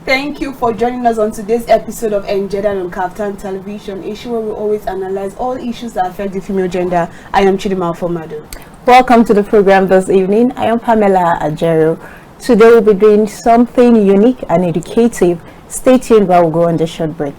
Thank you for joining us on today's episode of Engendered on Kaftan Television, a show where we always analyze all issues that affect the female gender. I am Chidinma Ufomadu. Welcome to the program this evening. I am Pamela, Ajaero. Today we'll be doing something unique and educative. Stay tuned while we go on the short break.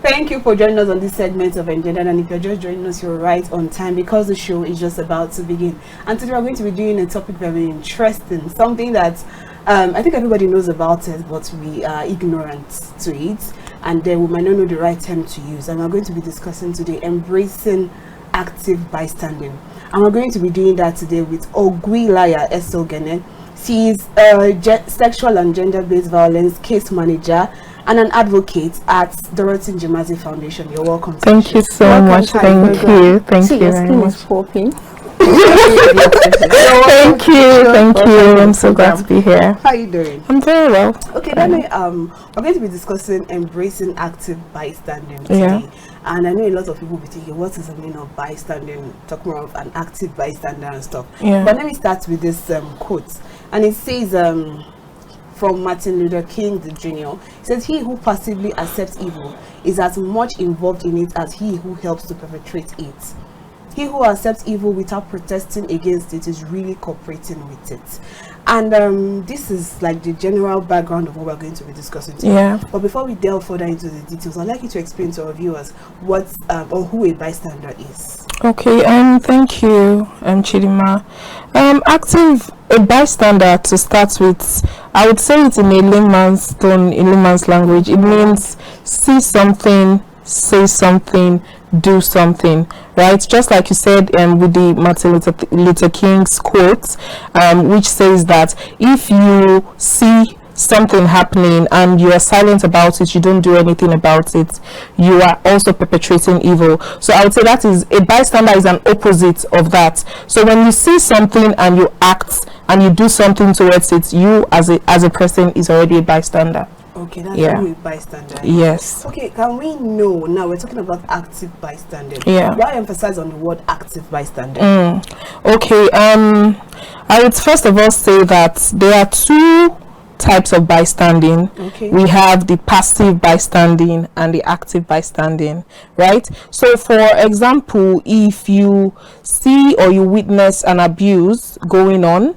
Thank you for joining us on this segment of Engendered, and if you're just joining us, you're right on time because the show is just about to begin. And today we're going to be doing a topic very interesting, something that I think everybody knows about it, but we are ignorant to it, and then we might not know the right term to use. And we're going to be discussing today embracing active bystanding, and we're going to be doing that today with Ogwilaya Eseoghene. She is a sexual and gender-based violence case manager and an advocate at Dorothy Njemanze Foundation. You're welcome. Thank you so much. Thank you. Thank you very much. Thank you. I'm so glad to be here. How are you doing? I'm very well. Okay, then we're going to be discussing embracing active bystanding today. Yeah. And I know a lot of people will be thinking, what is the meaning of bystanding? Talk more of an active bystander and stuff. Yeah. But let me start with this quote. And it says from Martin Luther King Jr. It says, "He who passively accepts evil is as much involved in it as he who helps to perpetrate it. He who accepts evil without protesting against it is really cooperating with it." And this is like the general background of what we're going to be discussing today. Yeah. But before we delve further into the details, I'd like you to explain to our viewers what or who a bystander is. Okay. Thank you, Chidinma. A bystander, to start with, I would say it in a layman's tone, in layman's language. It means see something, say something, do something, right? Just like you said with the Martin Luther King's quote, which says that if you see something happening and you are silent about it, you don't do anything about it, you are also perpetrating evil. So I would say that is a bystander is an opposite of that. So when you see something and you act and you do something towards it, you as a person is already a bystander. Okay, that's who a bystander is. Yes. Okay, can we know, now we're talking about active bystander. Yeah. Why emphasize on the word active bystander? Okay, I would first of all say that there are two types of bystanding. Okay. We have the passive bystanding and the active bystanding, right? So for example, if you see or you witness an abuse going on,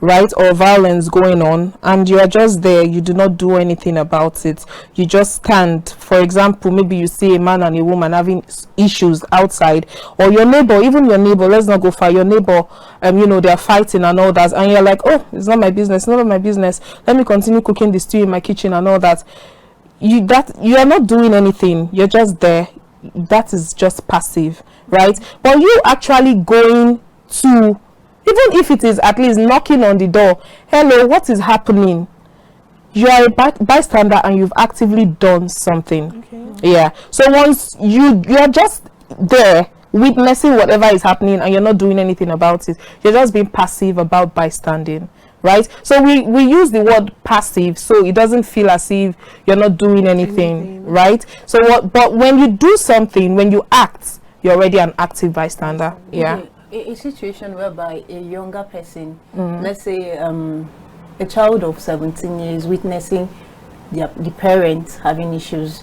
right, or violence going on, and you are just there, you do not do anything about it, you just stand. For example, maybe you see a man and a woman having issues outside, or your neighbor, even your neighbor, let's not go far, your neighbor, they're fighting and all that, and you're like, oh, it's not my business, none of my business, let me continue cooking the stew in my kitchen and all that. You are not doing anything, you're just there. That is just passive, right? But you actually going to, even if it is at least knocking on the door, hello, what is happening? You are a bystander and you've actively done something. Okay. Yeah. So once you are just there witnessing whatever is happening and you're not doing anything about it, you're just being passive about bystanding, right? So we use the word passive so it doesn't feel as if you're not doing anything. Right? So but when you do something, when you act, you're already an active bystander. Yeah. Okay. A situation whereby a younger person, let's say a child of 17 years witnessing the parents having issues,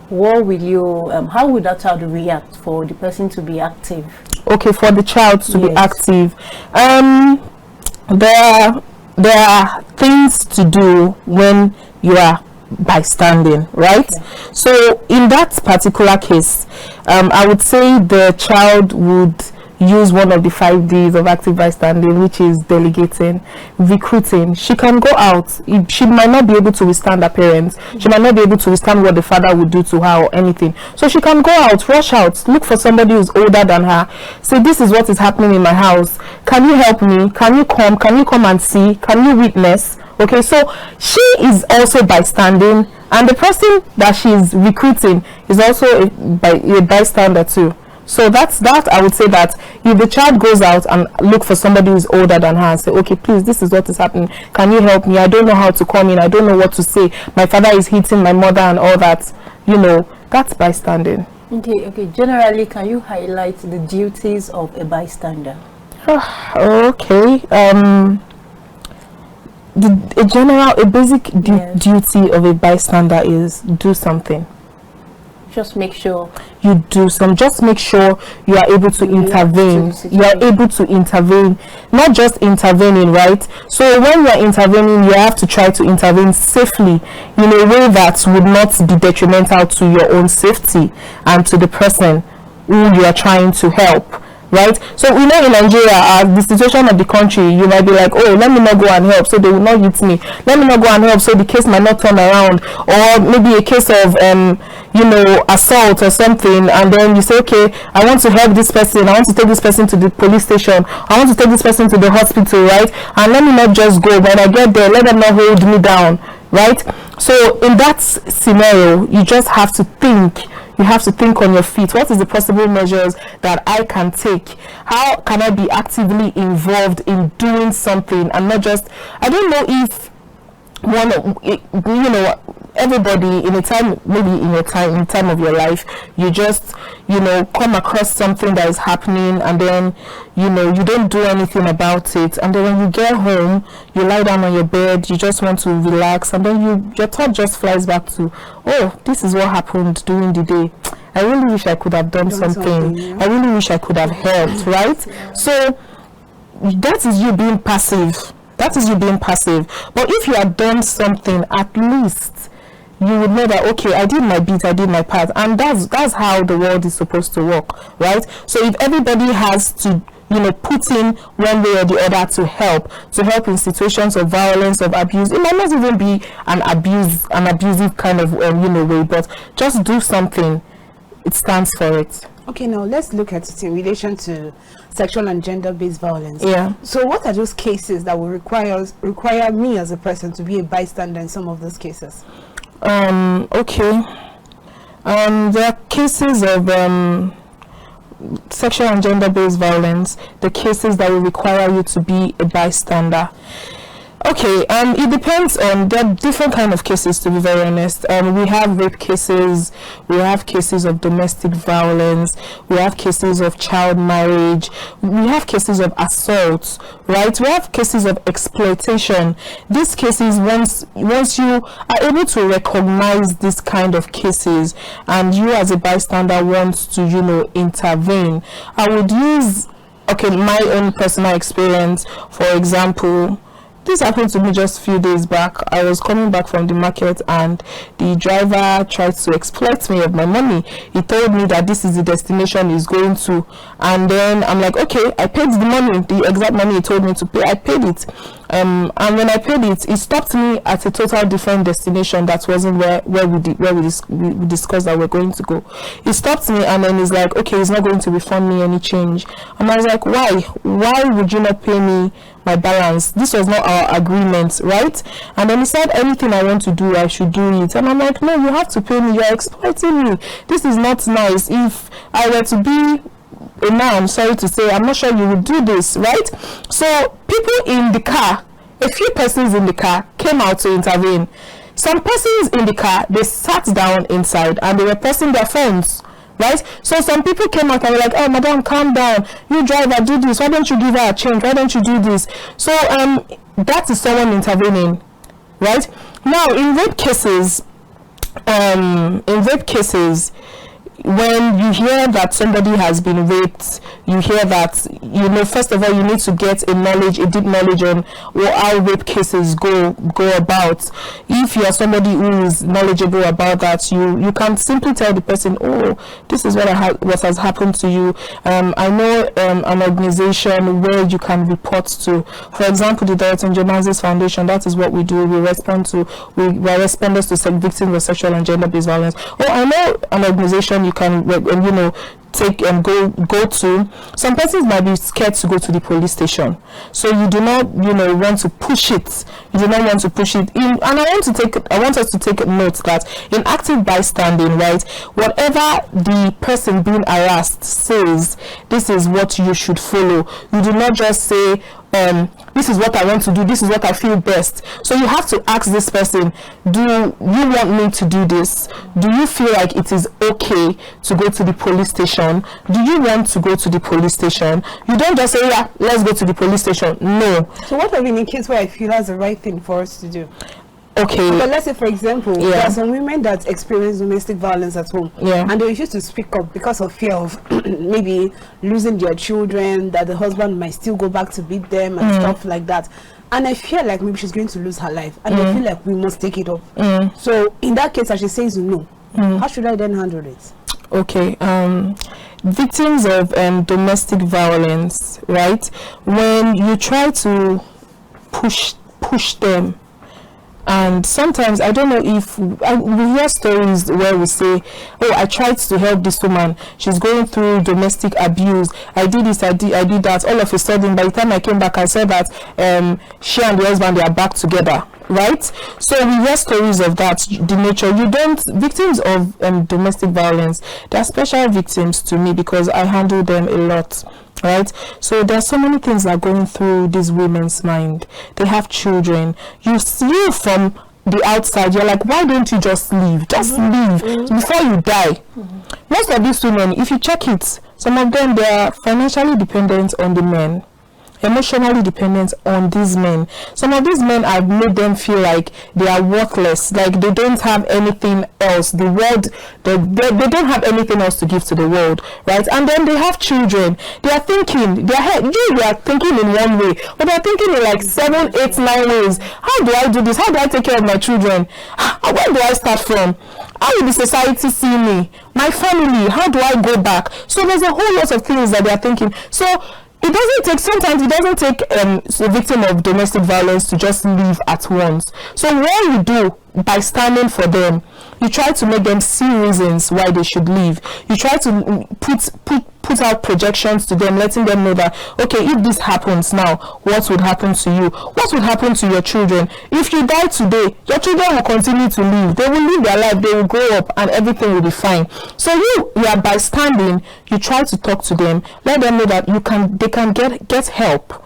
what will you how would that child react for the person to be active? Okay, for the child to be active, there are things to do when you are bystanding, right? Okay. So in that particular case, I would say the child would use one of the 5 Ds of active bystanding, which is delegating, recruiting. She can go out. She might not be able to withstand her parents. She might not be able to withstand what the father would do to her or anything. So she can go out, rush out, look for somebody who's older than her. Say, this is what is happening in my house. Can you help me? Can you come? Can you come and see? Can you witness? Okay, so she is also bystanding, and the person that she is recruiting is also a bystander too. So that's that. I would say that if the child goes out and look for somebody who's older than her and say, okay, please, this is what is happening. Can you help me? I don't know how to come in. I don't know what to say. My father is hitting my mother and all that. You know, that's bystanding. Okay. Generally, can you highlight the duties of a bystander? Okay. A basic duty of a bystander is do something. Just make sure you do some. Just make sure you are able to intervene. You are able to intervene, not just intervening, right? So when you are intervening, you have to try to intervene safely in a way that would not be detrimental to your own safety and to the person who you are trying to help. Right, so we know in Nigeria, the situation of the country, you might be like, oh, let me not go and help, so they will not hit me. Let me not go and help, so the case might not turn around. Or maybe a case of, assault or something, and then you say, okay, I want to help this person. I want to take this person to the police station. I want to take this person to the hospital, right? And let me not just go. When I get there, let them not hold me down, right? So in that scenario, you just have to think. You have to think on your feet. What is the possible measures that I can take? How can I be actively involved in doing something and not just, I don't know if everybody in a time, maybe in a time of your life, you just, come across something that is happening and then, you don't do anything about it. And then when you get home, you lie down on your bed, you just want to relax, and then your thought just flies back to, oh, this is what happened during the day. I really wish I could have done something. Yeah. I really wish I could have helped, right? Yeah. So that is you being passive. That is you being passive. But if you had done something, at least you would know that, okay, I did my bit, I did my part, and that's how the world is supposed to work, right? So if everybody has to, put in one way or the other to help in situations of violence, of abuse, it might not even be an abusive kind of way, but just do something. It stands for it. Okay, now let's look at it in relation to sexual and gender-based violence. Yeah. So what are those cases that will require me as a person to be a bystander in some of those cases? Okay. There are cases of sexual and gender-based violence, the cases that will require you to be a bystander. Okay, it depends on, there are different kind of cases, to be very honest. We have rape cases, we have cases of domestic violence, we have cases of child marriage, we have cases of assault, right? We have cases of exploitation. These cases, once you are able to recognize this kind of cases and you as a bystander wants to, intervene, I would use, my own personal experience, for example. This happened to me just a few days back. I was coming back from the market and the driver tried to exploit me of my money. He told me that this is the destination he's going to, and then I'm like, okay, I paid the money, the exact money he told me to pay. I paid it, and when I paid it, he stopped me at a total different destination that wasn't where we discussed that we're going to go. He stopped me and then he's like, okay, he's not going to refund me any change. And I was like, why would you not pay me my balance? This was not our agreement, right? And then he said, anything I want to do, I should do it. And I'm like, no, you have to pay me. You're exploiting me. This is not nice. If I were to be a man, sorry to say, I'm not sure you would do this, right? So people in the car, a few persons in the car came out to intervene. Some persons in the car, they sat down inside and they were pressing their phones. Right? So some people came out and were like, oh, madam, calm down. You driver, do this. Why don't you give her a change? Why don't you do this? So that is someone intervening. Right? Now, in rape cases, when you hear that somebody has been raped, you hear that, first of all, you need to get a deep knowledge on how rape cases go about. If you are somebody who is knowledgeable about that, you can simply tell the person, oh, this is what has happened to you. I know an organization where you can report to. For example, the Dorothy Njemanze Foundation. That is what we do. We are responders to victims of sexual and gender-based violence. Oh, I know an organization you can take and go to. Some persons might be scared to go to the police station, so you do not want to push it. And I want us to take note that in active bystanding, right, whatever the person being harassed says, this is what you should follow. You do not just say, this is what I want to do, this is what I feel best. So you have to ask this person, do you want me to do this? Do you feel like it is okay to go to the police station? Do you want to go to the police station? You don't just say, yeah, let's go to the police station. No. So what have been in case where I feel that's the right thing for us to do? Okay. But let's say, for example, there are some women that experience domestic violence at home, and they refuse to speak up because of fear of maybe losing their children, that the husband might still go back to beat them and stuff like that. And I feel like maybe she's going to lose her life, and I feel like we must take it up. So in that case, as she says no, how should I then handle it? Okay. Victims of domestic violence, right? When you try to push them, and sometimes, I don't know if we hear stories where we say, oh, I tried to help this woman, she's going through domestic abuse, I did this, I did that. All of a sudden, by the time I came back, I saw that she and the husband, they are back together, right? So we hear stories of that, the nature. Victims of domestic violence, they're special victims to me because I handle them a lot. Right, so there's so many things that are going through these women's mind. They have children. You see from the outside, you're like, why don't you just leave? Just leave before you die. Most of these women, if you check it, some of them, they are financially dependent on the men, emotionally dependent on these men. Some of these men have made them feel like they are worthless, like they don't have anything else. The world, they don't have anything else to give to the world, right? And then they have children. They are thinking, they are thinking in one way, but they are thinking in like 7, 8, 9 ways. How do I do this? How do I take care of my children? Where do I start from? How will the society see me? My family, how do I go back? So there's a whole lot of things that they are thinking. So sometimes it doesn't take a victim of domestic violence to just leave at once. So what you do by standing for them, you try to make them see reasons why they should leave. You try to put out projections to them, letting them know that, okay, if this happens now, what would happen to you? What would happen to your children? If you die today, your children will continue to live. They will live their life, they will grow up, and everything will be fine. So you are by standing, you try to talk to them, let them know that they can get help.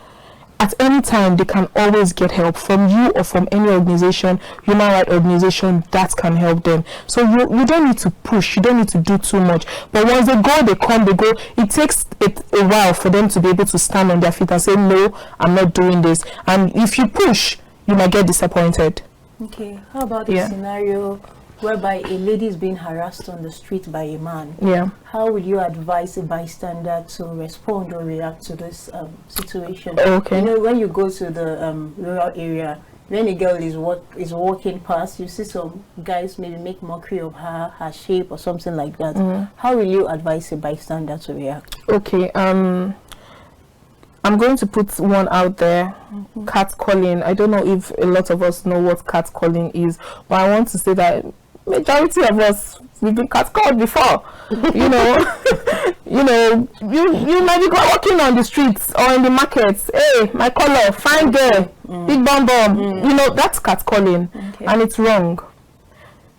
At any time, they can always get help from you or from any organization, human rights organization that can help them. So you don't need to push, you don't need to do too much. But once they go, they come, they go. It takes a while for them to be able to stand on their feet and say, no, I'm not doing this. And if you push, you might get disappointed. Okay, how about the scenario whereby a lady is being harassed on the street by a man? How will you advise a bystander to respond or react to this situation? Okay. You know, when you go to the rural area, when a girl is walking past, you see some guys maybe make mockery of her shape or something like that. How will you advise a bystander to react? Okay. I'm going to put one out there. Catcalling. I don't know if a lot of us know what catcalling is, but I want to say that majority of us, we've been catcalled before. You might be walking on the streets or in the markets. Hey, my color, fine girl, big bum. That's catcalling, and it's wrong.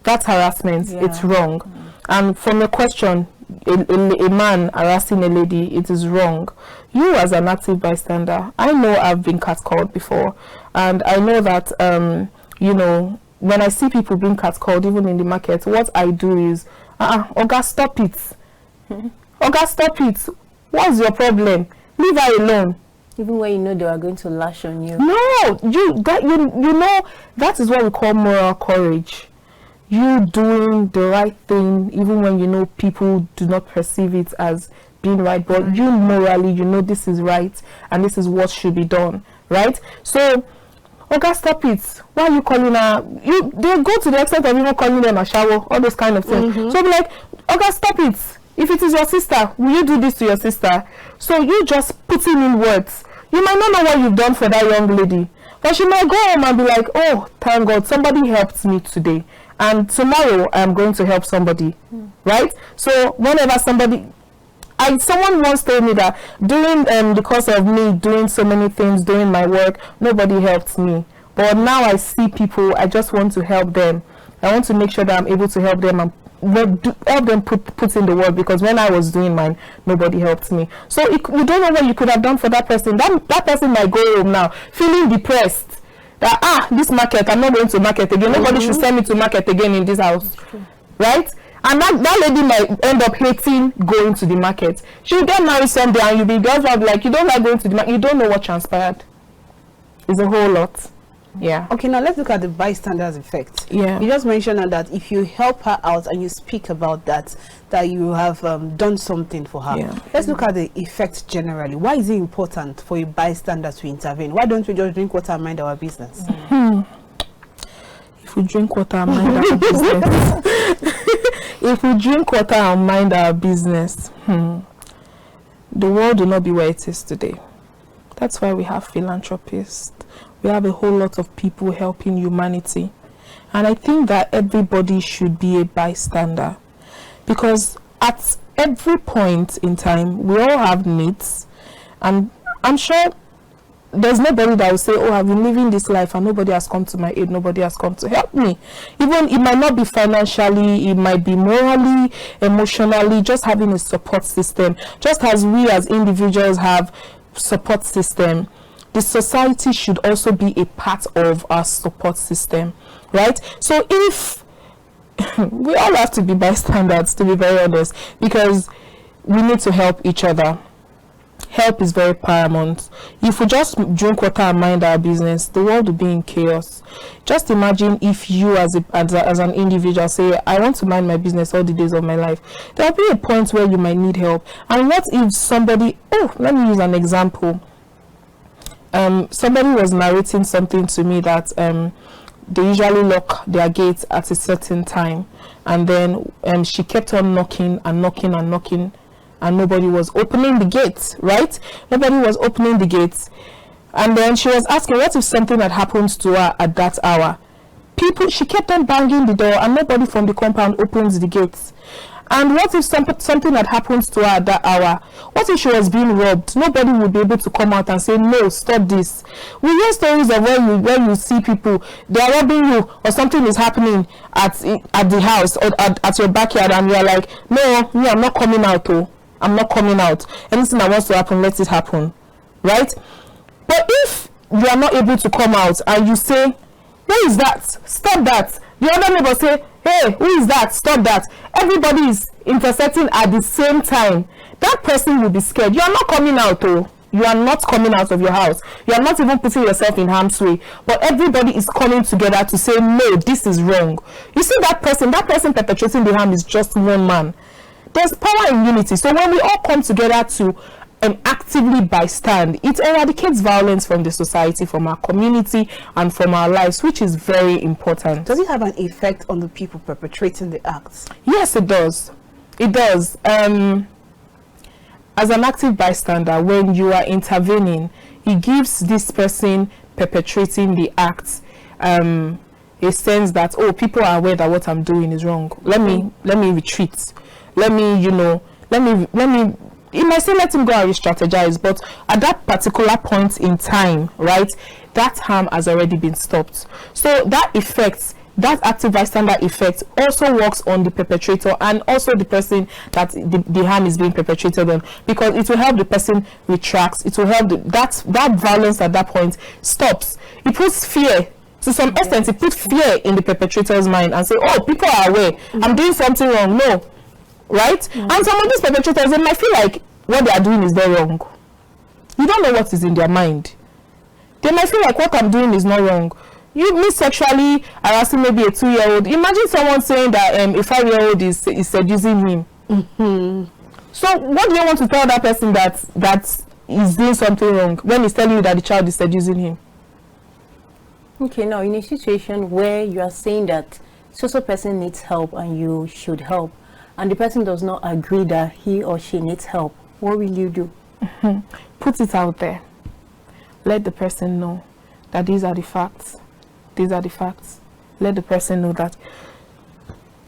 That's harassment. It's wrong. And from your question, a man harassing a lady, it is wrong. You as an active bystander, I know I've been catcalled before, and I know that when I see people being catcalled, even in the market, what I do is, Oga, stop it. Oga, stop it. What's your problem? Leave her alone. Even when you know they are going to lash on you. No, that is what we call moral courage. you doing the right thing, even when you know people do not perceive it as being right, but you morally, you know this is right and this is what should be done, right? So, Oga, stop it. Why are you calling her? They go to the extent of even calling them a shower, all those kind of things. So be like, Oga, stop it. If it is your sister, will you do this to your sister? So you just putting in words. You might not know what you've done for that young lady, but she might go home and be like, oh, thank God, somebody helped me today. And tomorrow I'm going to help somebody, right? So whenever someone once told me that during the course of me doing so many things, doing my work, nobody helped me. But now I see people, I just want to help them. I want to make sure that I'm able to help them and help them put in the work, because when I was doing mine, nobody helped me. So you don't know what you could have done for that person. That person might go home now feeling depressed. That this market, I'm not going to market again. Nobody should send me to market again in this house, right? And that lady might end up hating going to the market. She'll get married someday and you'll be girls will be like, you don't like going to the market. You don't know what transpired. It's a whole lot. Yeah. Okay, now let's look at the bystanders effect. Yeah. You just mentioned that if you help her out and you speak about that you have done something for her. Yeah. Let's look at the effect generally. Why is it important for a bystander to intervene? Why don't we just drink water and mind our business? If we drink water and mind our business. If we drink water and mind our business, the world will not be where it is today. That's why we have philanthropists. We have a whole lot of people helping humanity. And I think that everybody should be a bystander. Because at every point in time, we all have needs. And I'm sure there's nobody that will say, oh, I've been living this life and nobody has come to my aid, nobody has come to help me. Even it might not be financially, it might be morally, emotionally, just having a support system. Just as we as individuals have support system, the society should also be a part of our support system, right? So if we all have to be bystanders, to be very honest, because we need to help each other. Help is very paramount. If we just drink water and mind our business, the world will be in chaos. Just imagine if you as an individual say, I want to mind my business all the days of my life. There will be a point where you might need help. And what if somebody, let me use an example. Somebody was narrating something to me that they usually lock their gates at a certain time, and then she kept on knocking and knocking and knocking, and nobody was opening the gates, right? Nobody was opening the gates. And then she was asking, what if something had happened to her at that hour? She kept on banging the door and nobody from the compound opens the gates. And what if something had happened to her at that hour? What if she was being robbed? Nobody would be able to come out and say, no, stop this. We hear stories of where you see people, they are robbing you, or something is happening at the house or at your backyard, and you are like, no, I'm not coming out. I'm not coming out. Anything that wants to happen, let it happen, right? But if you are not able to come out and you say, where is that? Stop that. The other neighbor say, hey, who is that? Stop that. Everybody is intersecting at the same time. That person will be scared. You are not coming out, You are not coming out of your house. You are not even putting yourself in harm's way. But everybody is coming together to say, no, this is wrong. You see that person perpetrating the harm is just one man. There's power in unity. So when we all come together to actively bystand, it eradicates violence from the society, from our community, and from our lives, which is very important. Does it have an effect on the people perpetrating the acts? Yes, it does. It does. As an active bystander, when you are intervening, it gives this person perpetrating the act a sense that, oh, people are aware that what I'm doing is wrong. Let me retreat. Let me it might say let him go and re-strategize, but at that particular point in time, right, that harm has already been stopped. So that effect, that active bystander effect, also works on the perpetrator and also the person that the harm is being perpetrated on, because it will help the person retract. It will help that violence at that point stops. It puts fear. To some extent, it puts fear in the perpetrator's mind and say, oh, people are aware. I'm doing something wrong. No. Right? And some of these perpetrators, they might feel like what they are doing is very wrong. You don't know what is in their mind. They might feel like what I'm doing is not wrong. me sexually harassing maybe a 2-year-old. Imagine someone saying that a 5-year-old is seducing him. So what do you want to tell that person that is doing something wrong when he's telling you that the child is seducing him? Okay, now in a situation where you are saying that so person needs help and you should help, and the person does not agree that he or she needs help, what will you do? Put it out there. Let the person know that these are the facts. These are the facts. Let the person know that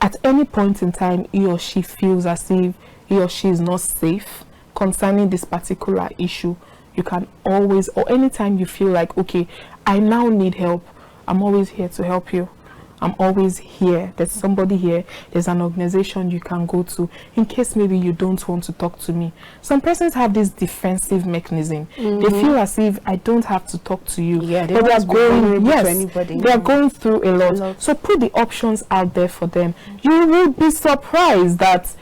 at any point in time he or she feels as if he or she is not safe concerning this particular issue, you can always, or anytime you feel like, okay, I now need help, I'm always here to help you. I'm always here. There's somebody here. There's an organization you can go to in case maybe you don't want to talk to me. Some persons have this defensive mechanism. They feel as if I don't have to talk to you. Yeah, but they are going, to anybody. They are going through a lot. So put the options out there for them. You will be surprised that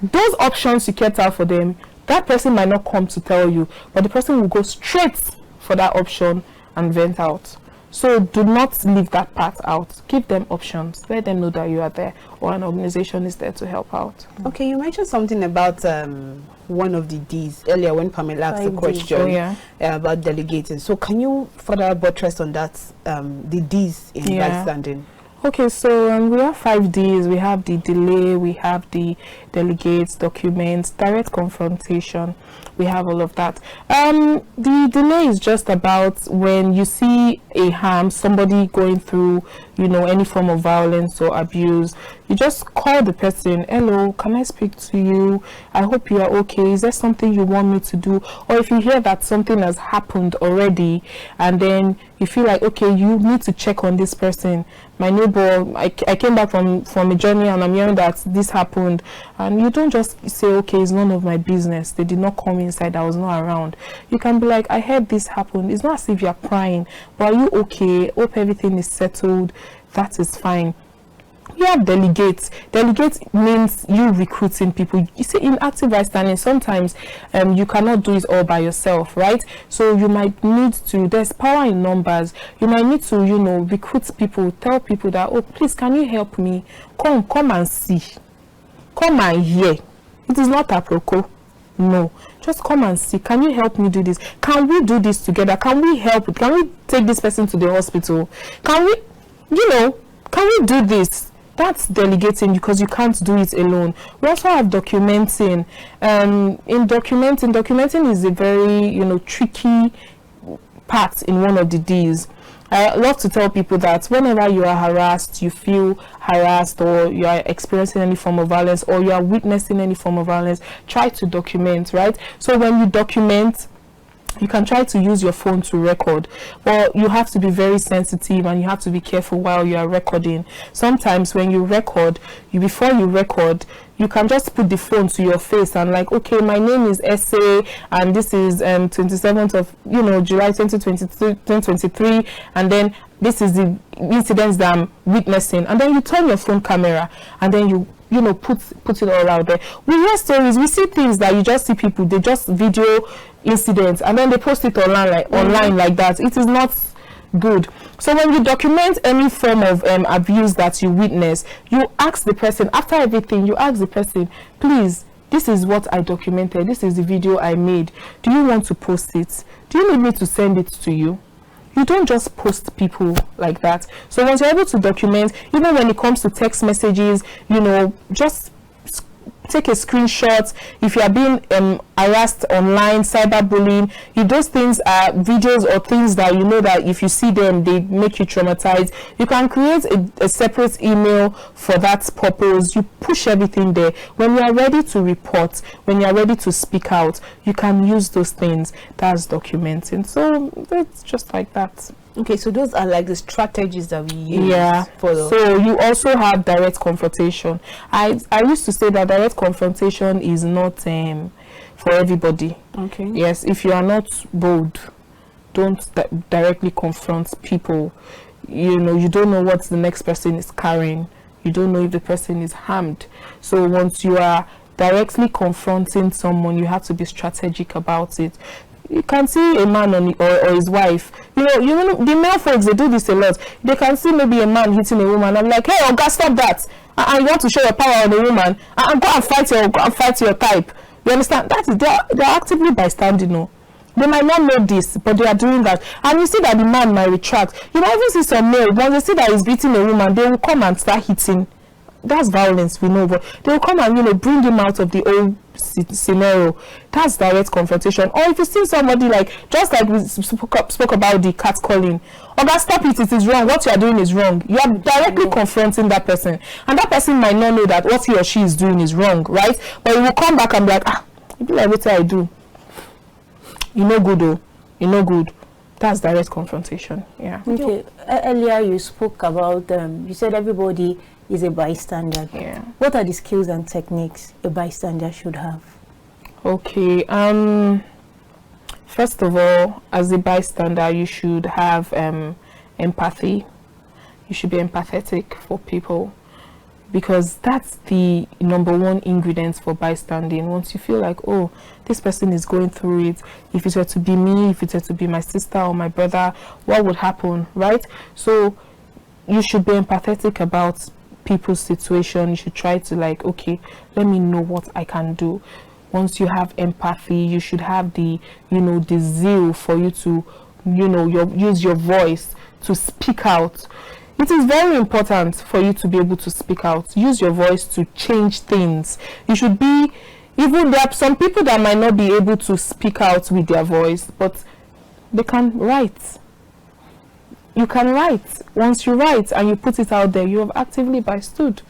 those options you kept out for them, that person might not come to tell you, but the person will go straight for that option and vent out. So do not leave that part out. Give them options. Let them know that you are there or an organization is there to help out. Okay, you mentioned something about one of the Ds earlier when Pamela asked the question about delegating. So can you further buttress on that, the Ds in bystanding? Okay, so we have 5 Ds. We have the delay, we have the delegates, documents, direct confrontation. We have all of that. The delay is just about when you see a harm, somebody going through, any form of violence or abuse, you just call the person. Hello, can I speak to you? I hope you are okay. Is there something you want me to do? Or if you hear that something has happened already and then you feel like, okay, you need to check on this person. My neighbor, I came back from a journey and I'm hearing that this happened. And you don't just say, okay, it's none of my business. They did not come inside. I was not around. You can be like, I heard this happened. It's not as if you're crying, but are you okay? Hope everything is settled. That is fine. We have delegates. Delegates means you recruiting people. You see, in active bystanding, sometimes you cannot do it all by yourself, right? So you might need to, there's power in numbers. You might need to, recruit people, tell people that, oh, please, can you help me? Come and see. Come and hear. It is not apropos. No, just come and see. Can you help me do this? Can we do this together? Can we help? Can we take this person to the hospital? Can we, can we do this? That's delegating because you can't do it alone. We also have documenting. Documenting is a very, tricky part in one of the Ds. I love to tell people that whenever you are harassed, you feel harassed, or you are experiencing any form of violence, or you are witnessing any form of violence, try to document, right? So when you document, you can try to use your phone to record, but you have to be very sensitive and you have to be careful while you are recording. Sometimes when you record, before you record, you can just put the phone to your face and like, okay, my name is Ese and this is 27th of July 2023, and then this is the incidents that I'm witnessing, and then you turn your phone camera and then you put it all out there. We hear stories, we see things that you just see people, they just video incidents and then they post it online like that. It is not good. So when you document any form of abuse that you witness, you ask the person, after everything, you ask the person, please, this is what I documented, this is the video I made, do you want to post it? Do you need me to send it to you? You don't just post people like that. So once you're able to document, even when it comes to text messages, just take a screenshot. If you are being harassed online, cyberbullying, if those things are videos or things that that if you see them, they make you traumatized, you can create a separate email for that purpose. You push everything there. When you are ready to report, when you are ready to speak out, you can use those things. That's documenting. So it's just like that. Okay, so those are like the strategies that we use. So you also have direct confrontation. I used to say that direct confrontation is not for everybody. Okay. Yes, if you are not bold, don't directly confront people. You don't know what the next person is carrying. You don't know if the person is harmed. So once you are directly confronting someone, you have to be strategic about it. You can see a man or his wife. You know, the male folks, they do this a lot. They can see maybe a man hitting a woman. I'm like, hey, Oga, stop that. And you want to show your power on a woman, and go and fight your type. You understand? That is, they're actively bystanding. No, they might not know this, but they are doing that. And you see that the man might retract. You might even see some male, once they see that he's beating a woman, they will come and start hitting. That's violence, we know, but they will come and bring him out of the old scenario. That's direct confrontation. Or if you see somebody, like just like we spoke about the cat calling, Oga, stop it, it is wrong, what you are doing is wrong. You are directly confronting that person, and that person might not know that what he or she is doing is wrong, right? But he will come back and be like, you be like, what I do? You know good though, you know good. That's direct confrontation. Yeah. Okay. Earlier you spoke about you said everybody is a bystander. Yeah. What are the skills and techniques a bystander should have? Okay. First of all, as a bystander, you should have empathy. You should be empathetic for people, because that's the number one ingredient for bystanding. Once you feel like, oh, this person is going through it, if it were to be me, if it were to be my sister or my brother, what would happen, right? So you should be empathetic about people's situation. You should try to like, okay, let me know what I can do. Once you have empathy, you should have the the zeal for you to use your voice to speak out. It is very important for you to be able to speak out. Use your voice to change things. You should be, even there are some people that might not be able to speak out with their voice, but they can write. You can write. Once you write and you put it out there, you have actively bystood,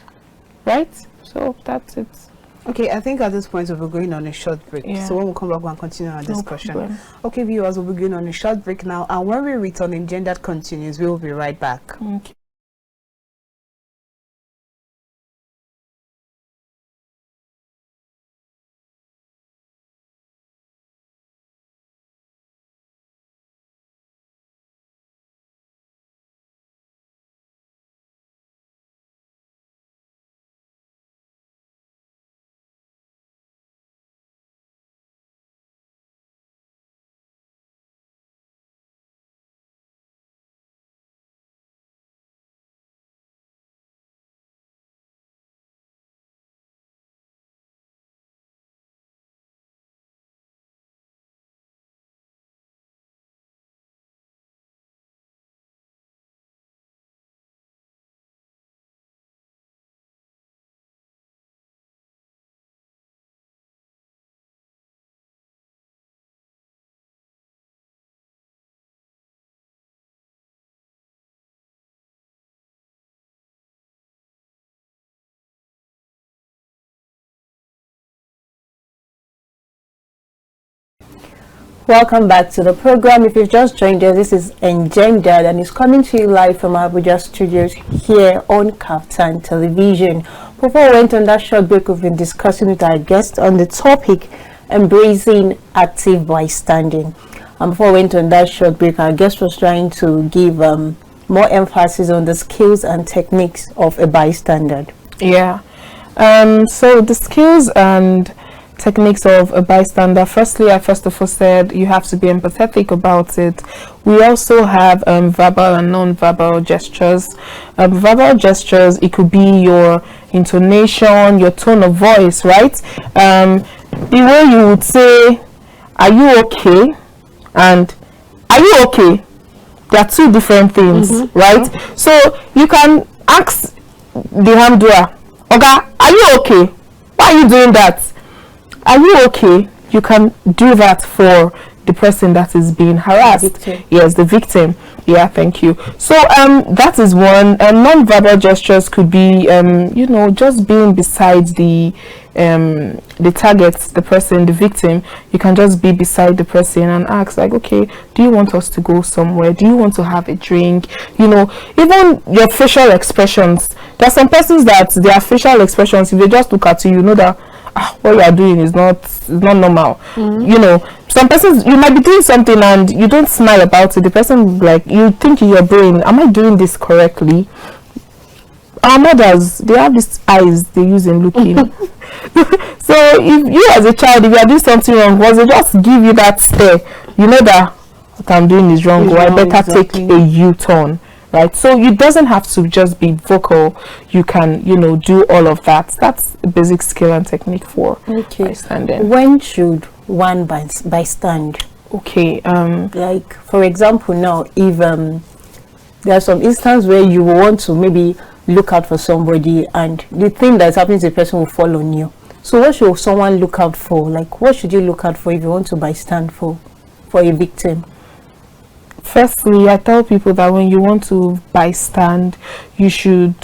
right? So that's it. Okay, I think at this point we'll be going on a short break. Yeah. So when we come back, we'll continue our discussion. Problem. Okay, viewers, we'll be going on a short break now, and when we return, Engendered continues. We will be right back. Okay. Welcome back to the program. If you've just joined us, this is Engendered, and it's coming to you live from our Abuja studios here on Kaftan Television. Before we went on that short break, we've been discussing with our guest on the topic embracing active bystanding. And before we went on that short break, our guest was trying to give more emphasis on the skills and techniques of a bystander. Yeah. So the skills and techniques of a bystander, firstly, I first of all said you have to be empathetic about it. We also have verbal and non-verbal gestures. Verbal gestures, it could be your intonation, your tone of voice, right? The way you would say, are you okay? And are you okay? They are two different things, right? So you can ask the handler, Oga, are you okay? Why are you doing that? Are you okay? You can do that for the person that is being harassed. Yes, the victim. Yeah, thank you. So that is one. Non-verbal gestures could be just being beside the target, the person, the victim. You can just be beside the person and ask like, okay, do you want us to go somewhere? Do you want to have a drink? Even your facial expressions. There are some persons that their facial expressions, if they just look at you, you know that what you are doing is not normal. Some persons, you might be doing something and you don't smile about it. The person, like, you think in your brain, am I doing this correctly? Our mothers, they have these eyes they use in looking. So if you as a child, if you are doing something wrong, once they just give you that stare, you know that what I'm doing is wrong, or I better take a U-turn, right? So it doesn't have to just be vocal. You can, you know, do all of that. That's a basic skill and technique for bystanding. When should one bystand? Okay. Like, for example, now, if there are some instances where you want to maybe look out for somebody, and the thing that's happening to the person will fall on you. So what should someone look out for? Like, what should you look out for if you want to bystand for a victim? Firstly, I tell people that when you want to bystand, you should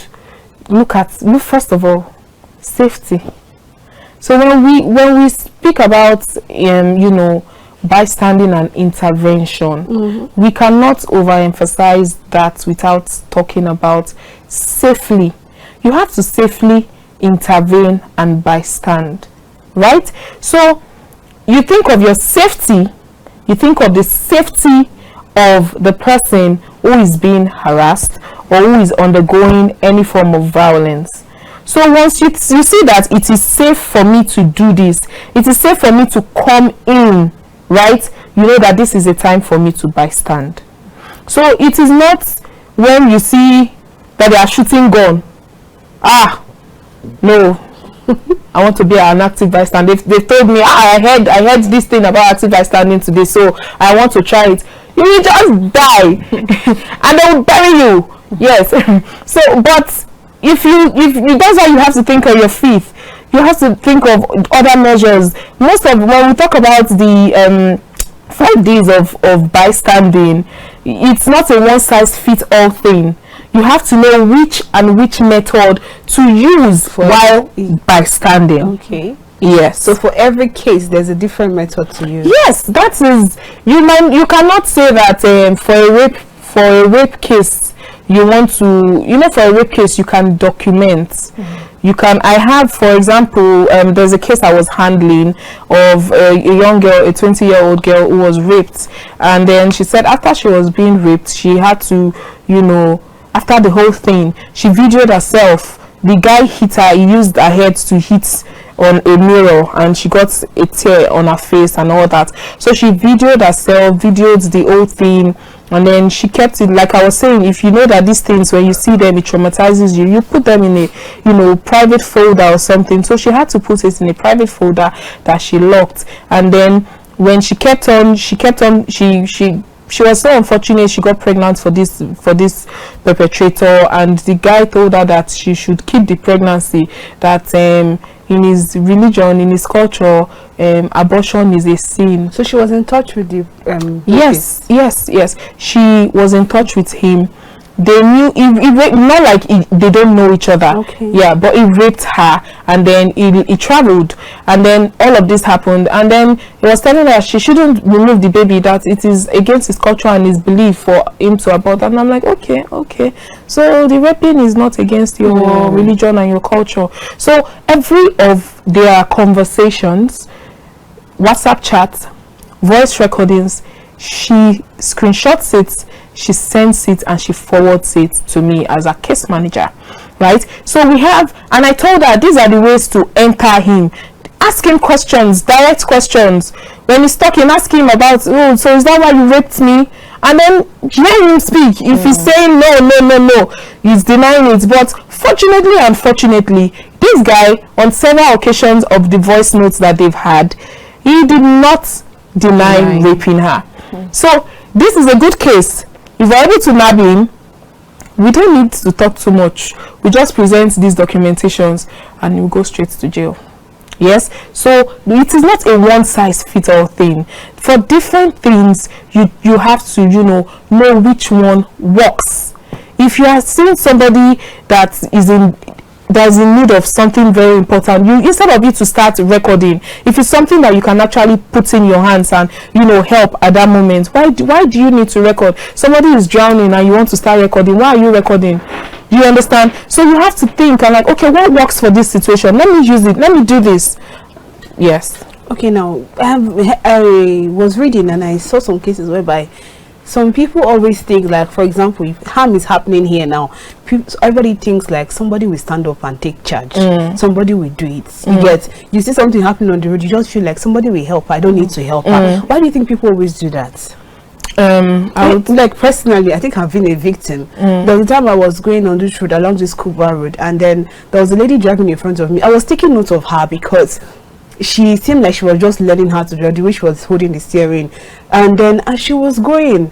look first of all, safety. So when we speak about you know, bystanding and intervention, we cannot overemphasize that without talking about safely. You have to safely intervene and bystand, right? So you think of your safety, you think of the safety of the person who is being harassed or who is undergoing any form of violence. So once you see that it is safe for me to do this, it is safe for me to come in, right? You know that this is a time for me to bystand. So it is not when you see that they are shooting gun. No, I want to be an active bystander. They told me, I heard this thing about active bystanding today, so I want to try it. You will just die and they will bury you. Yes. So, but if that's why you have to think on your feet. You have to think of other measures. When we talk about the 5 days of bystanding, it's not a one-size-fits-all thing. You have to know which method to use while bystanding. Okay. Yes. So for every case, there's a different method to use. Yes, that is. You cannot say that for a rape case you want to, you know, for a rape case you can document. You can. I have, for example, there's a case I was handling of a young girl, a 20-year-old girl who was raped, and then she said after she was being raped, she had to, you know, after the whole thing, she videoed herself. The guy hit her. He used her head to hit on a mirror, and she got a tear on her face and all that. So she videoed herself, videoed the whole thing, and then she kept it. Like I was saying, if you know that these things, when you see them, it traumatizes you, you put them in a, you know, private folder or something. So she had to put it in a private folder that she locked. And then when she was so unfortunate, she got pregnant for this perpetrator, and the guy told her that she should keep the pregnancy, that in his religion, in his culture, abortion is a sin. So she was in touch with the yes, she was in touch with him. They knew, not like they don't know each other. Okay. Yeah, but he raped her, and then he traveled, and then all of this happened, and then he was telling her she shouldn't remove the baby, that it is against his culture and his belief for him to abort. And I'm like, okay, so the raping is not against your religion and your culture. So every of their conversations, WhatsApp chats, voice recordings, she screenshots it, she sends it, and she forwards it to me as a case manager, right? So we have, and I told her these are the ways to enter him. Ask him questions, direct questions. When he's talking, ask him about, oh, so is that why you raped me? And then hear him speak. If he's saying no, he's denying it. But fortunately, unfortunately, this guy, on several occasions of the voice notes that they've had, he did not deny raping her. So this is a good case. If we're able to nab him, we don't need to talk too much. We just present these documentations and you go straight to jail. Yes, so it is not a one-size-fits-all thing. For different things, you have to, you know which one works. If you are seeing somebody that is in need of something very important, instead of you to start recording, if it's something that you can actually put in your hands and help at that moment, why do you need to record? Somebody is drowning and you want to start recording. Why are you recording? You understand? So you have to think and like, okay, what works for this situation? Let me use it. Let me do this. Yes. Okay, now I was reading and I saw some cases whereby some people always think, like, for example, if harm is happening here now, everybody thinks like somebody will stand up and take charge, somebody will do it. You see something happening on the road, you just feel like somebody will help her. I don't need to help her. Why do you think people always do that? I would, like, personally, I think I've been a victim. There was a time I was going on this road, along this Kuba road, and then there was a lady driving in front of me. I was taking note of her because she seemed like she was just learning how to drive, the way she was holding the steering. And then as she was going,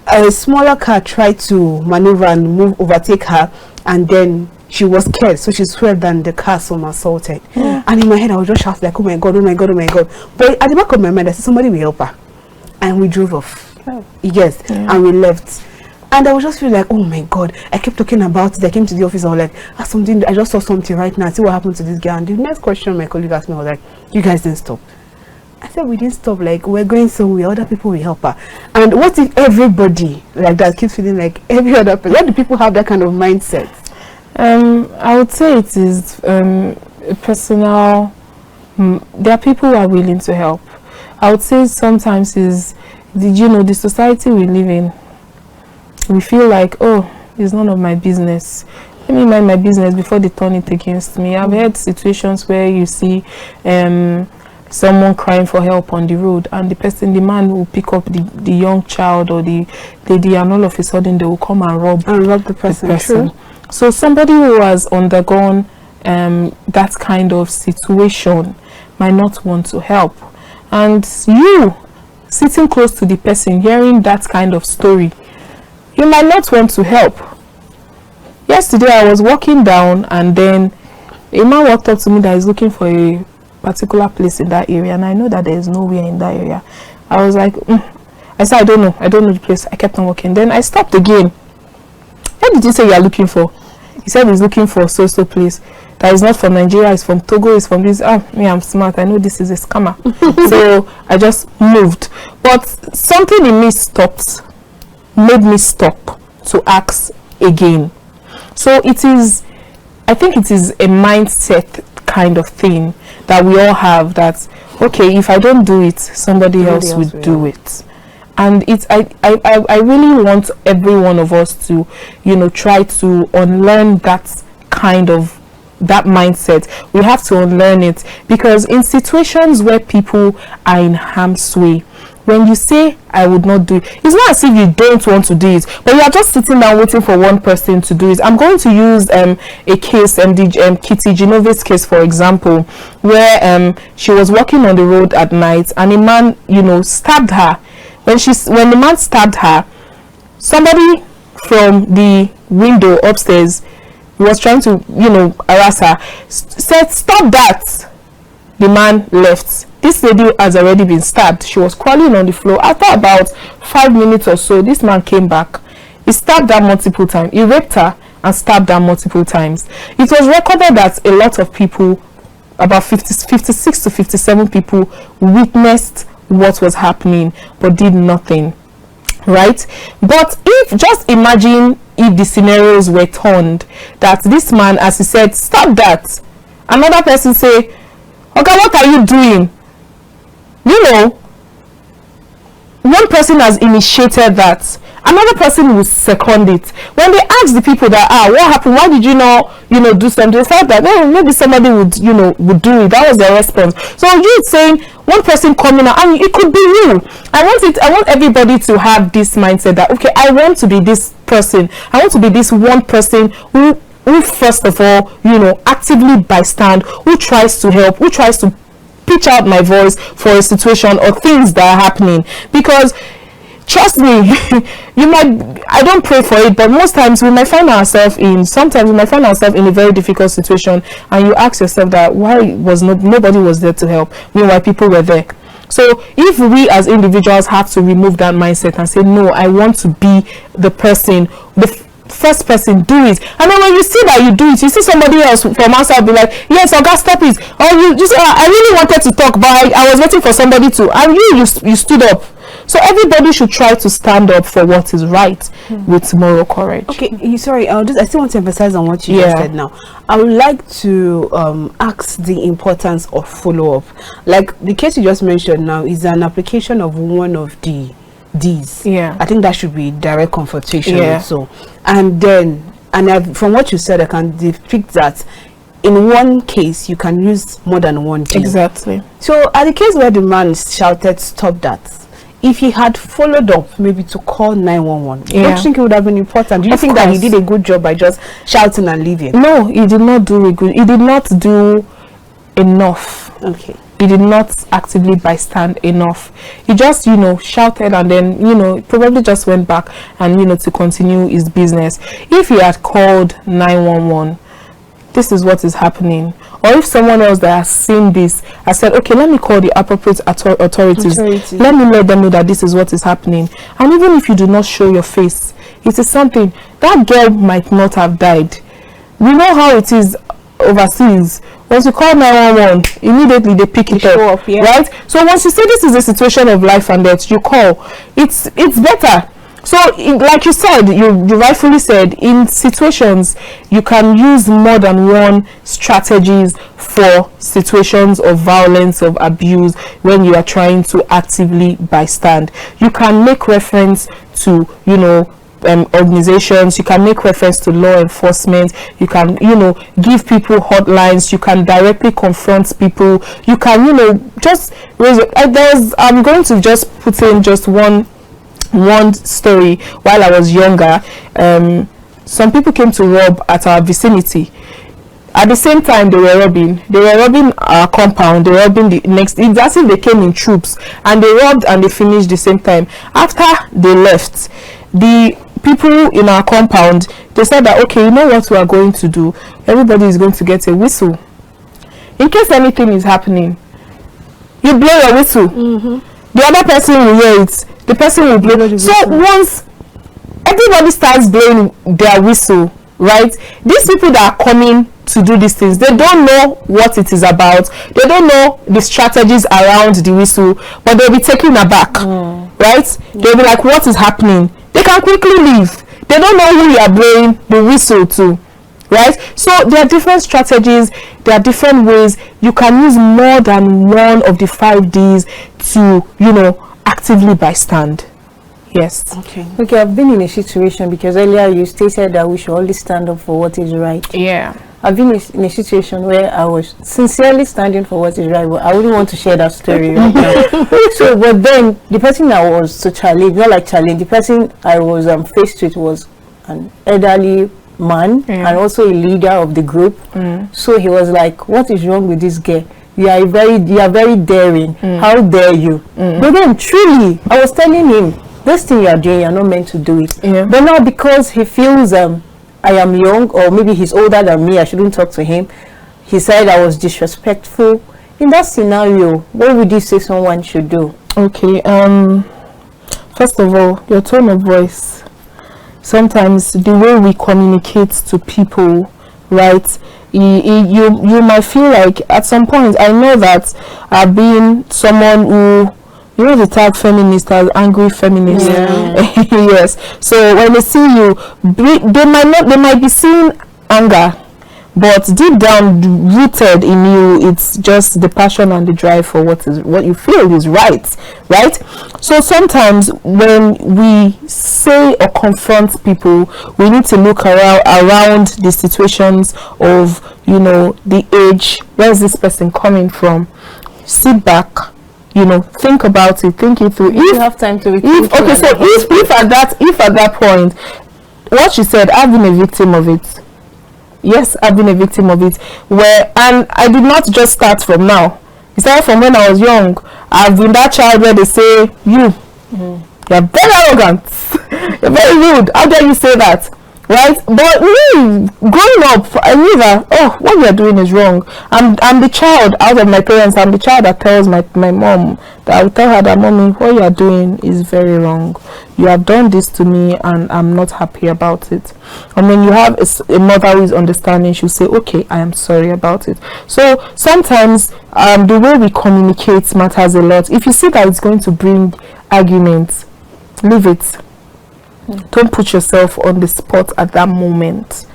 a smaller car tried to maneuver and overtake her, and then she was scared, so she swerved and the car somersaulted. And in my head I was just shouting like, oh my god, oh my god, oh my god. But at the back of my mind I said somebody will help her, and we drove off. And we left. And I was just feeling like, oh my god, I kept talking about it. I came to the office, I was like, I just saw something right now, see what happened to this girl. And the next question my colleague asked me was like, you guys didn't stop? I said, we didn't stop, like, we're going somewhere, other people will help her. And what if everybody like that keeps feeling like every other person? Why do people have that kind of mindset? I would say it is personal. There are people who are willing to help. I would say sometimes did you know the society we live in, we feel like, oh, it's none of my business. Let me mind my business before they turn it against me. I've had situations where you see someone crying for help on the road, and the man will pick up the young child or the lady, and all of a sudden they will come and rob the person. True. So somebody who has undergone that kind of situation might not want to help, and you sitting close to the person hearing that kind of story, you might not want to help. Yesterday I was walking down, and then a man walked up to me that is looking for a particular place in that area, and I know that there is nowhere in that area. I was like, I said, I don't know the place. I kept on walking. Then I stopped again. What did you say you are looking for? He said he's looking for so place that is not from Nigeria, it's from Togo, it's from this. Me, I'm smart, I know this is a scammer. So I just moved, but something in me made me stop to ask again. So I think it is a mindset kind of thing that we all have, that okay, if I don't do it, somebody else will do it. And I really want every one of us to, try to unlearn that mindset. We have to unlearn it, because in situations where people are in harm's way, when you say I would not do it, it's not as if you don't want to do it, but you are just sitting down waiting for one person to do it. I'm going to use a case, Kitty Genove's case, for example, where she was walking on the road at night, and a man stabbed her. When the man stabbed her, somebody from the window upstairs was trying to harass her, said stop that. The man left. This lady has already been stabbed. She was crawling on the floor. After about 5 minutes or so, this man came back. He stabbed her multiple times. He raped her and stabbed her multiple times. It was recorded that a lot of people, about 56 to 57 people, witnessed what was happening but did nothing, right? But just imagine if the scenarios were turned, that this man, as he said, stop that, another person say, okay, what are you doing? One person has initiated that, another person will second it. When they ask the people that, what happened, why did you not do something, they felt that maybe somebody would do it. That was their response. So you saying one person coming out, and it could be you. I want everybody to have this mindset that, okay, I want to be this person. I want to be this one person who first of all actively bystand, who tries to help, who tries to pitch out my voice for a situation or things that are happening. Because trust me, I don't pray for it, but most times we might find ourselves in a very difficult situation, and you ask yourself that why was nobody was there to help, meanwhile people were there. So if we as individuals have to remove that mindset and say, no, I want to be the person, the first person, do it. And then when you see that you do it, you see somebody else from outside be like, yes, Oga, stop it. Or you just, I really wanted to talk, but I was waiting for somebody to, and you stood up. So everybody should try to stand up for what is right with moral courage. Okay, sorry, I still want to emphasize on what you just said now. I would like to ask the importance of follow-up. Like the case you just mentioned now is an application of one of the D's. I think that should be direct confrontation also. And then and from what you said, I can depict that in one case you can use more than one deal. Exactly. So at the case where the man shouted stop that, if he had followed up maybe to call 911, don't you think it would have been important? Do you think that he did a good job by just shouting and leaving? No, he did not do a good, he did not do enough. Okay. He did not actively bystand enough. He just, you know, shouted and then, you know, probably just went back and, you know, to continue his business. If he had called 911, this is what is happening. Or if someone else that has seen this has said, okay, let me call the appropriate authorities. Let me let them know that this is what is happening. And even if you do not show your face, it is something, that girl might not have died. We know how it is overseas. Once you call 911, immediately they pick it up, right? So once you say this is a situation of life and death, you call. It's better. So, like you said, you rightfully said, in situations, you can use more than one strategies for situations of violence, of abuse, when you are trying to actively bystand. You can make reference to, you know, organizations, you can make reference to law enforcement, you can, you know, give people hotlines, you can directly confront people, you can, you know, just raise it. I'm going to just put in just one story. While I was younger, some people came to rob at our vicinity. At the same time they were robbing our compound, they were robbing the next. It's as if they came in troops and they robbed and they finished the same time. After they left, the people in our compound, they said that, okay, you know what we are going to do? Everybody is going to get a whistle. In case anything is happening, you blow your whistle. The other person will hear it. The person will blow. So once everybody starts blowing their whistle, right? These people that are coming to do these things, they don't know what it is about. They don't know the strategies around the whistle, but they'll be taken aback, right? They'll be like, what is happening? They can quickly leave. They don't know who you are blowing the whistle to, right? So there are different strategies, there are different ways. You can use more than one of the 5 Ds to, you know, actively bystand. Yes. Okay, I've been in a situation, because earlier you stated that we should always stand up for what is right. Yeah. I've been in a situation where I was sincerely standing for what is right, but I wouldn't want to share that story right now. So, but then the person I was to challenge, not like challenge, the person I was faced with was an elderly man and also a leader of the group. So he was like, what is wrong with this girl? You are very daring. How dare you? But then truly, I was telling him, this thing you are doing, you are not meant to do it. But now, because he feels I am young, or maybe he's older than me, I shouldn't talk to him, he said I was disrespectful. In that scenario, what would you say someone should do? Okay, first of all, your tone of voice. Sometimes the way we communicate to people, right? You might feel like at some point, I know that I've been someone who, you know, the tag feminist as angry feminist. Yes. So when they see you, they might be seeing anger, but deep down, rooted in you, it's just the passion and the drive for what you feel is right. So sometimes when we say or confront people, we need to look around the situations of, you know, the age. Where is this person coming from? Sit back. You know, think about it, think it through. You have time to if at that point, what you said, I've been a victim of it. Yes, I've been a victim of it. And I did not just start from now. It started from when I was young. I've been that child where they say, you're very arrogant, you're very rude. How dare you say that? Right? But me, growing up, I knew that, what you're doing is wrong. I'm the child out of my parents. I'm the child that tells my mom, that I will tell her that, mommy, what you're doing is very wrong. You have done this to me and I'm not happy about it. And when you have a mother who is understanding, she'll say, okay, I am sorry about it. So sometimes the way we communicate matters a lot. If you see that it's going to bring arguments, leave it. Don't put yourself on the spot at that moment.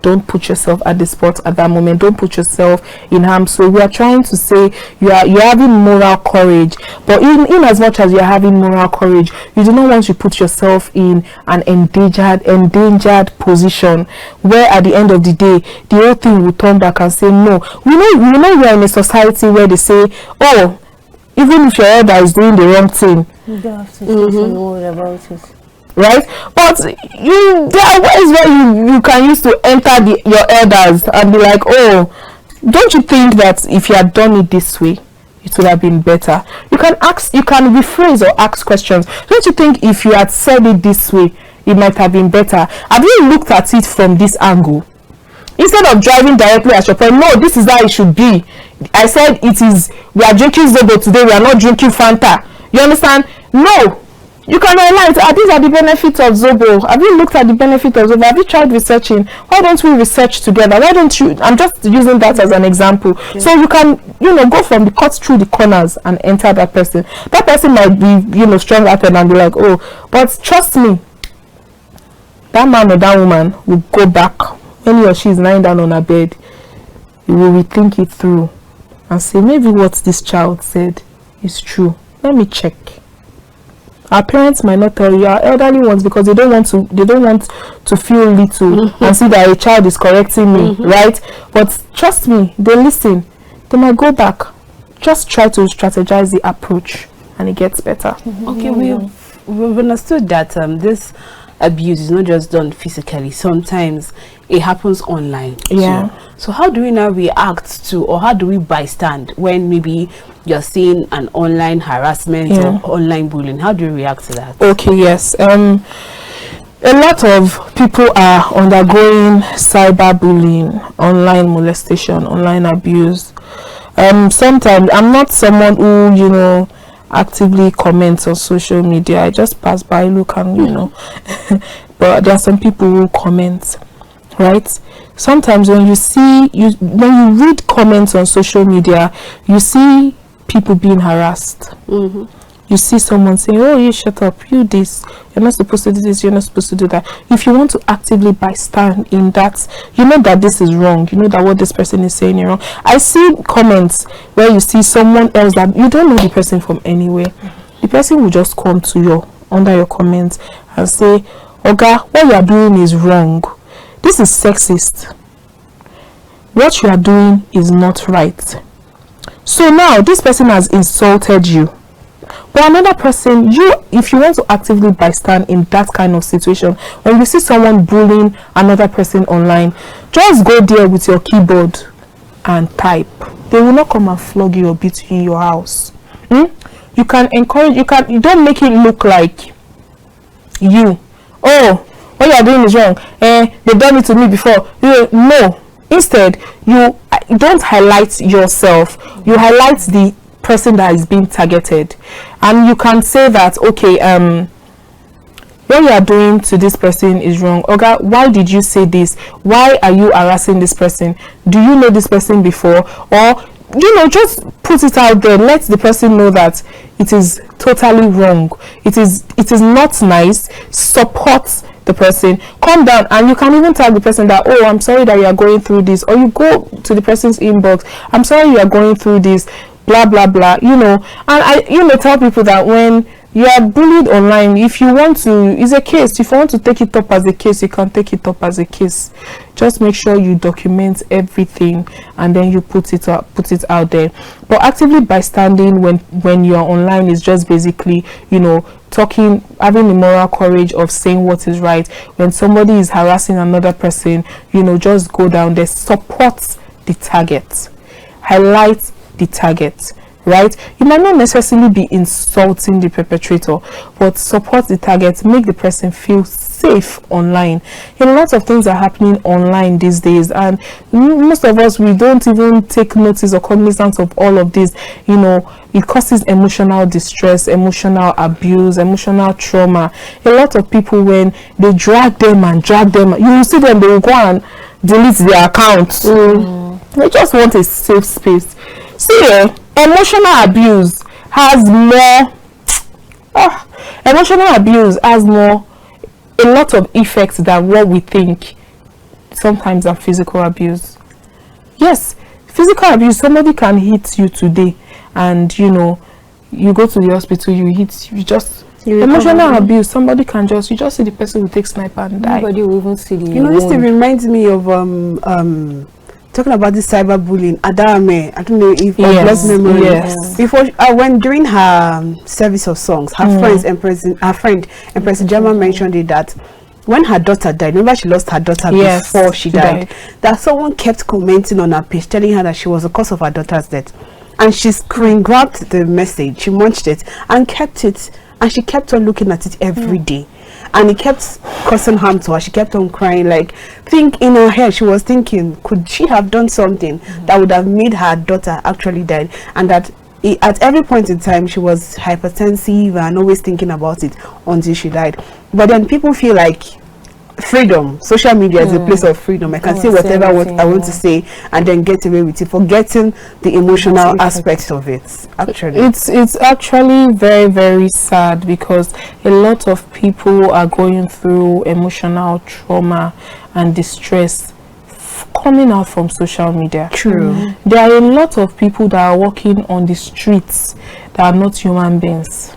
don't put yourself at the spot at that moment. Don't put yourself in harm. So we are trying to say you're having moral courage, but in as much as you're having moral courage, you do not want to put yourself in an endangered position where at the end of the day the whole thing will turn back and say no. We know we are in a society where they say, oh, even if your elder is doing the wrong thing, you don't have to say a word about it. Right? But there are ways where you can use to enter your elders and be like, oh, don't you think that if you had done it this way, it would have been better? You can rephrase or ask questions. Don't you think if you had said it this way, it might have been better? Have you looked at it from this angle? Instead of driving directly at your point, no, this is how it should be. I said we are drinking Zobo today, we are not drinking Fanta. You understand? No. You can highlight, these are the benefits of Zobo. Have you looked at the benefit of Zobo? Have you tried researching? Why don't we research together? Why don't you? I'm just using that as an example. Yeah. So you can, go from the cuts through the corners and enter that person. That person might be, strong-hearted and be like, oh, but trust me, that man or that woman will go back when he or she is lying down on her bed. You will rethink it through and say, maybe what this child said is true. Let me check. Our parents might not tell you, our elderly ones, because they don't want to feel little and see that a child is correcting me, right? But trust me, they listen. They might go back. Just try to strategize the approach and it gets better. Okay, we've understood that this abuse is not just done physically. Sometimes it happens online. Yeah. So how do we now react to, or how do we bystand when maybe you're seeing an online harassment or online bullying? How do you react to that? Okay, yes. A lot of people are undergoing cyberbullying, online molestation, online abuse. Sometimes I'm not someone who, actively comments on social media. I just pass by, look, and but there are some people who comment, right? Sometimes when you read comments on social media, you see people being harassed. You see someone saying, oh, you shut up, you this, you're not supposed to do this, you're not supposed to do that. If you want to actively bystand in that, you know that this is wrong, you know that what this person is saying is wrong. I see comments where you see someone else that you don't know the person from anywhere. The person will just come to under your comments and say, Oga, what you are doing is wrong. This is sexist. What you are doing is not right. So now this person has insulted you. But another person, if you want to actively bystand in that kind of situation, when you see someone bullying another person online, just go there with your keyboard and type. They will not come and flog you or beat you in your house. You can encourage, you don't make it look like you. Oh, what you are doing is wrong. They've done it to me before. No. Instead, you don't highlight yourself. You highlight the person that is being targeted, and you can say that, okay, what you are doing to this person is wrong. Okay, why did you say this? Why are you harassing this person? Do you know this person before? Or just put it out there. Let the person know that it is totally wrong. It is not nice. Support the person. Calm down, and you can even tell the person that, oh, I'm sorry that you are going through this, or you go to the person's inbox, I'm sorry you are going through this, blah blah blah, and I tell people that when you are bullied online, if you want to, it's a case, if you want to take it up as a case, you can take it up as a case. Just make sure you document everything and then you put it out there. But actively bystanding when you're online is just basically, talking, having the moral courage of saying what is right. When somebody is harassing another person, just go down there, support the target, highlight the target, right? You might not necessarily be insulting the perpetrator, but support the target, make the person feel safe online. A lot of things are happening online these days, and most of us, we don't even take notice or cognizance of all of this. It causes emotional distress, emotional abuse, emotional trauma. A lot of people, when they drag them, you will see them, they will go and delete their accounts. They just want a safe space. See, emotional abuse has more a lot of effects than what we think sometimes than physical abuse. Yes, physical abuse, somebody can hit you today and you know, you go to the hospital, emotional abuse, somebody can you just see the person who takes sniper and die. Nobody will even see the this thing reminds me of talking about this cyberbullying. Adame, I don't know if blessed memory. Yes. Before during her service of songs, her friend Empress Njemanze mentioned it that when her daughter died, remember she lost her daughter before she died, that someone kept commenting on her page telling her that she was the cause of her daughter's death. And she screen grabbed the message, she munched it and kept it, and she kept on looking at it every day. And it kept causing harm to her. She kept on crying. Like, in her head, she was thinking, could she have done something that would have made her daughter actually die? And that at every point in time, she was hypertensive and always thinking about it until she died. But then people feel like freedom, social media is a place of freedom. I can say whatever I want to say and then get away with it, forgetting the emotional aspects of it. Actually, it's actually very, very sad because a lot of people are going through emotional trauma and distress coming out from social media. True. There are a lot of people that are walking on the streets that are not human beings.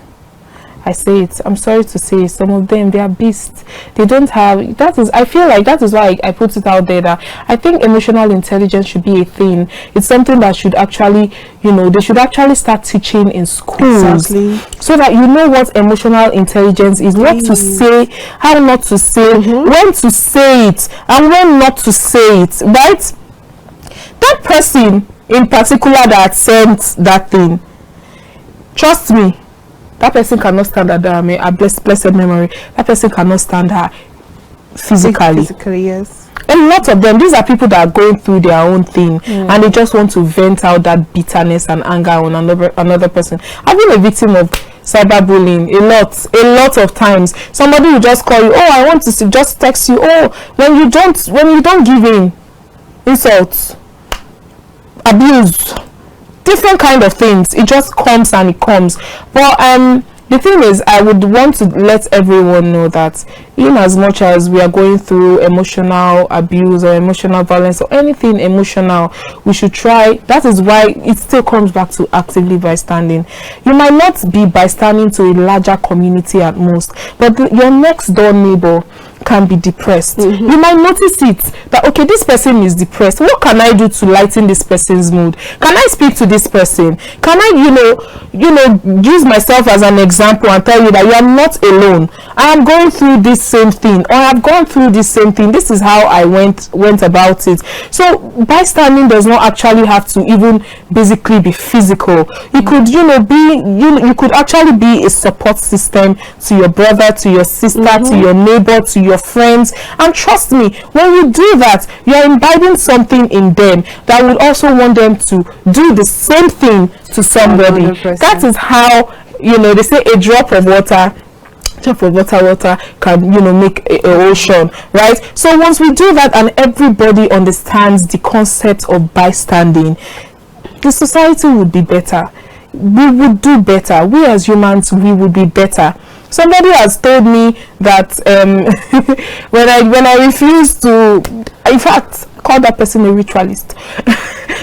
I say it, I'm sorry to say, some of them, they are beasts. They don't have, I feel like that is why I put it out there that I think emotional intelligence should be a thing. It's something that should actually, they should actually start teaching in schools. Exactly. So that you know what emotional intelligence is, what to say, how not to say, when to say it, and when not to say it, right? That person in particular that sent that thing, trust me, that person cannot stand her, a blessed memory. That person cannot stand her physically. Physically, yes. A lot of them, these are people that are going through their own thing and they just want to vent out that bitterness and anger on another person. I've been a victim of cyberbullying a lot of times. Somebody will just call you, I want to just text you, when you don't give in, insults, abuse, different kind of things, it just comes and it comes. But the thing is, I would want to let everyone know that in as much as we are going through emotional abuse or emotional violence or anything emotional, we should try. That is why it still comes back to actively bystanding. You might not be bystanding to a larger community at most, but your next door neighbor can be depressed. You might notice it that, okay, this person is depressed. What can I do to lighten this person's mood? Can I speak to this person? Can I, use myself as an example and tell you that you are not alone. I am going through this same thing, or I've gone through this same thing. This is how I went about it. So bystanding does not actually have to even basically be physical. You could, you could actually be a support system to your brother, to your sister, to your neighbor, to your friends. And trust me, when you do that, you are imbibing something in them that would also want them to do the same thing to somebody. 100%. That is how, they say a drop of water can make a ocean, right? So once we do that and everybody understands the concept of bystanding, the society would be better. We would do better. We as humans, we would be better. Somebody has told me that when I refuse to, in fact, call that person a ritualist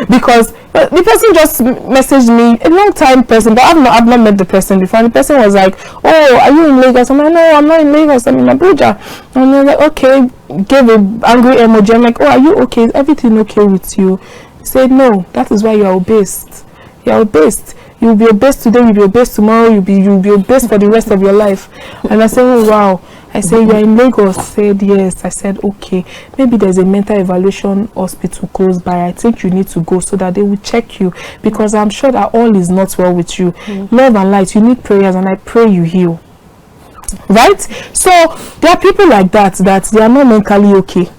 because the person just messaged me, a long time person, but I've not met the person before. And the person was like, are you in Lagos? I'm like, no, I'm not in Lagos, I'm in Abuja. And they're like, okay, gave an angry emoji. I'm like, are you okay? Is everything okay with you? He said, no, that is why you are obese. You are obese. You'll be obese today, you'll be obese tomorrow, you'll be obese for the rest of your life. And I said, oh wow. I said, you're in Lagos? Said yes. I said, okay, maybe there's a mental evaluation hospital close by. I think you need to go so that they will check you, because I'm sure that all is not well with you. Love and light, you need prayers, and I pray you heal. Right? So there are people like that they are not mentally okay.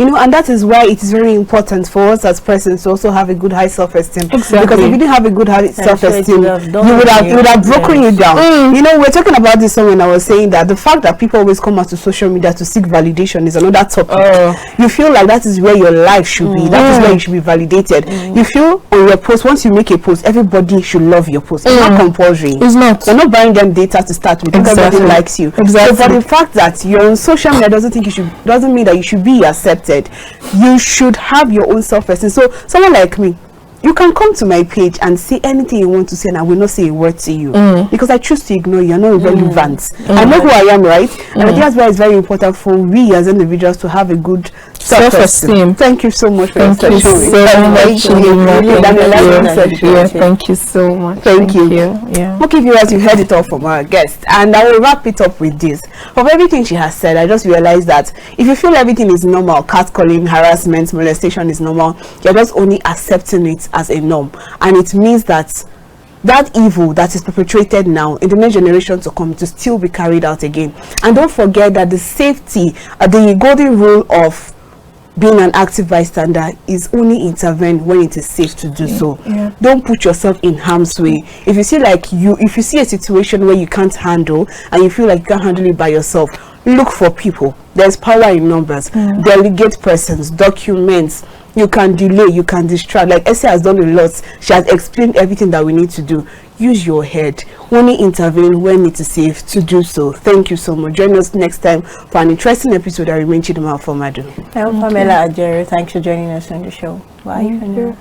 And that is why it is very important for us as persons to also have a good high self-esteem. Exactly. Because if you didn't have a good high self-esteem, you would have broken you down. We're talking about this when I was saying that the fact that people always come out to social media to seek validation is another topic. You feel like that is where your life should be. That is where you should be validated. You feel on your post, once you make a post, everybody should love your post. It's not compulsory. It's not. You're not buying them data to start with. Everybody likes you. Exactly. So for the fact that you're on social media doesn't mean that you should be accepted. said, you should have your own self-esteem. So someone like me, you can come to my page and say anything you want to say, and I will not say a word to you because I choose to ignore you. You're not relevant. I know who I am, right? And I think that's why it's very important for we as individuals to have a good self-esteem. Thank you so much for your session. Thank you so much. Thank you. Yeah. Okay, viewers, you heard it all from our guest, and I will wrap it up with this. From everything she has said, I just realized that if you feel everything is normal, catcalling, harassment, molestation is normal, you're just only accepting it as a norm, and it means that that evil that is perpetrated now in the next generation to come to still be carried out again. And don't forget that the safety, the golden rule of being an active bystander is only intervene when it is safe to do so. Don't put yourself in harm's way. If you see a situation where you can't handle and you feel like you can't handle it by yourself, look for people. There's power in numbers. Delegate persons, documents. You can delay, you can distract. Like Essie has done a lot. She has explained everything that we need to do. Use your head. Only intervene when it is safe to do so. Thank you so much. Join us next time for an interesting episode. I remain Chidinma Ufomadu. I'm Pamela Ajaero. Thanks for joining us on the show. Bye.